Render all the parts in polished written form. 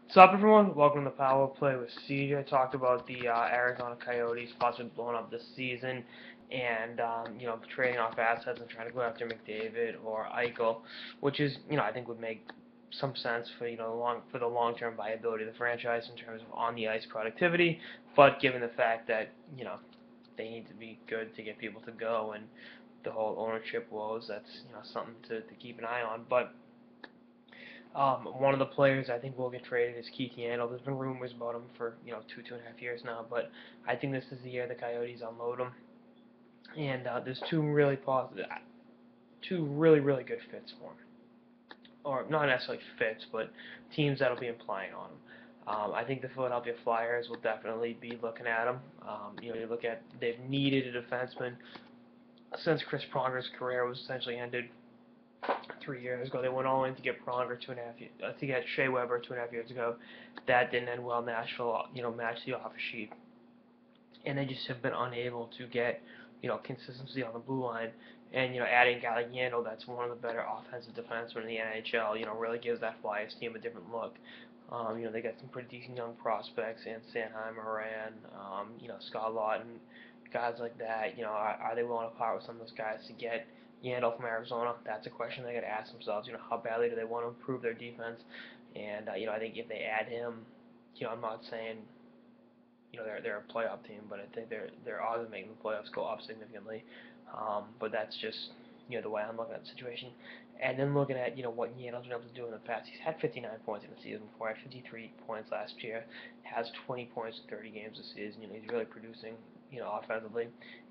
What's up, everyone? Welcome to Power Play with CJ. Talked about the Arizona Coyotes possibly blowing up this season, and trading off assets and trying to go after McDavid or Eichel, which is I think would make some sense for the long-term viability of the franchise in terms of on the ice productivity. But given the fact that they need to be good to get people to go, and the whole ownership woes, that's something to keep an eye on. But one of the players I think will get traded is Yandle. There's been rumors about him for 2.5 years now, but I think this is the year the Coyotes unload him. And there's two really good fits for him, or not necessarily fits, but teams that'll be implying on him. I think the Philadelphia Flyers will definitely be looking at him. You look at they've needed a defenseman since Chris Pronger's career was essentially ended 3 years ago. They went all in to get Pronger to get Shea Weber 2.5 years ago. That didn't end well. Nashville, matched the offer sheet, and they just have been unable to get, consistency on the blue line. And adding a guy like Yandle, that's one of the better offensive defensemen in the NHL, really gives that Flyers team a different look. They got some pretty decent young prospects in Sanheim, Moran, Scott Lawton, guys like that. Are they willing to part with some of those guys to get Yandle from Arizona? That's a question they got to ask themselves. How badly do they want to improve their defense? And I think if they add him, I'm not saying they're a playoff team, but I think their odds of making the playoffs go up significantly. But that's just the way I'm looking at the situation. And then looking at what Yandle's been able to do in the past, he's had 59 points in the season before. Had 53 points last year. Has 20 points in 30 games this season. He's really producing offensively,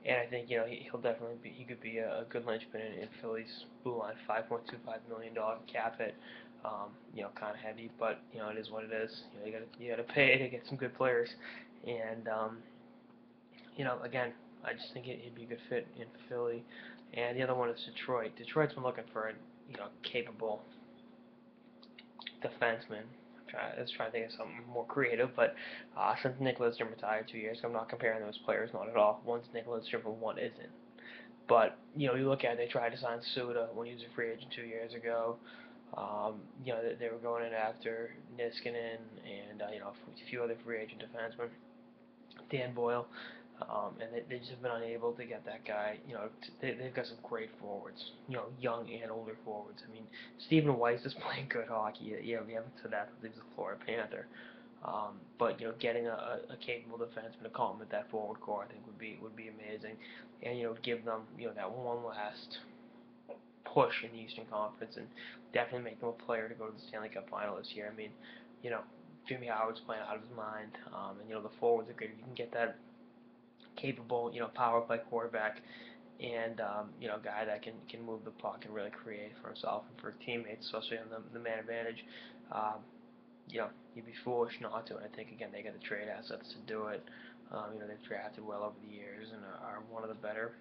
and I think he'll definitely he could be a good linchpin in Philly's blue line. $5.25 million cap hit. Kind of heavy, but it is what it is. You gotta pay to get some good players, and again, I just think he'd be a good fit in Philly. And the other one is Detroit. Detroit's been looking for a capable defenseman. Let's try to think of something more creative, but since Nick Lidstrom retired 2 years ago, I'm not comparing those players, not at all. One's Nick Lidstrom and one isn't. But you look at it, they tried to sign Suitors when he was a free agent 2 years ago. They were going in after Niskanen and a few other free agent defensemen, Dan Boyle. And they just have been unable to get that guy. They've got some great forwards, young and older forwards. I mean, Stephen Weiss is playing good hockey. We haven't said that since he was a Florida Panther. But getting a capable defenseman to complement that forward core, I think would be amazing, and give them that one last push in the Eastern Conference, and definitely make them a player to go to the Stanley Cup final this year. I mean, Jimmy Howard's playing out of his mind, and the forwards are good. You can get that capable, power play quarterback, and a guy that can move the puck and really create for himself and for teammates, especially on the man advantage. You'd be foolish not to. And I think again they got the trade assets to do it. They've drafted well over the years and are one of the better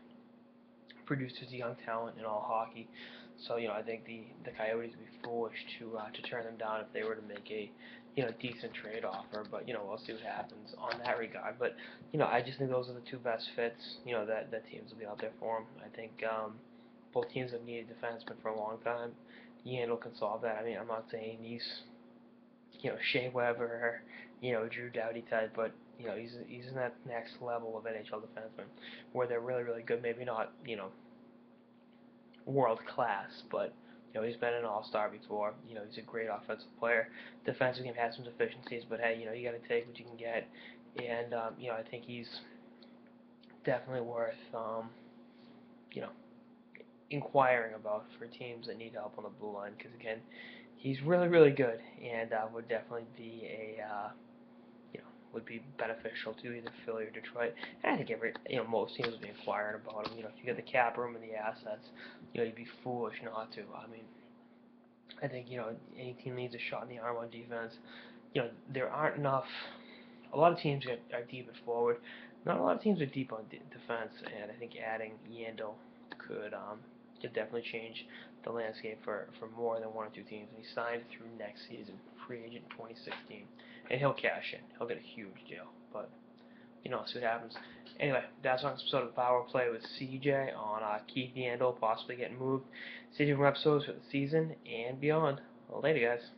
producers of young talent in all hockey. So I think the Coyotes would be foolish to turn them down if they were to make a decent trade offer. But we'll see what happens on that regard. But I just think those are the two best fits that teams will be out there for them. I think both teams have needed defensemen for a long time. Yandle can solve that. I mean, I'm not saying he's Shea Weber or Drew Doughty type, but he's in that next level of NHL defenseman where they're really good. Maybe not world class, but he's been an all-star before. He's a great offensive player. Defensive game has some deficiencies, but hey, you got to take what you can get, and I think he's definitely worth inquiring about for teams that need help on the blue line, because again, he's really good, and would definitely be would be beneficial to either Philly or Detroit. And I think most teams would be inquiring about him. If you get the cap room and the assets, you'd be foolish not to. I mean, I think any team needs a shot in the arm on defense. There aren't enough. A lot of teams are deep at forward. Not a lot of teams are deep on defense, and I think adding Yandle could definitely change the landscape for more than one or two teams. And he signed through next season, free agent 2016, and he'll cash in. He'll get a huge deal, but see what happens. Anyway, that's on this episode of Power Play with CJ on Yandle possibly getting moved. See you from episodes for the season and beyond. Well, later, guys.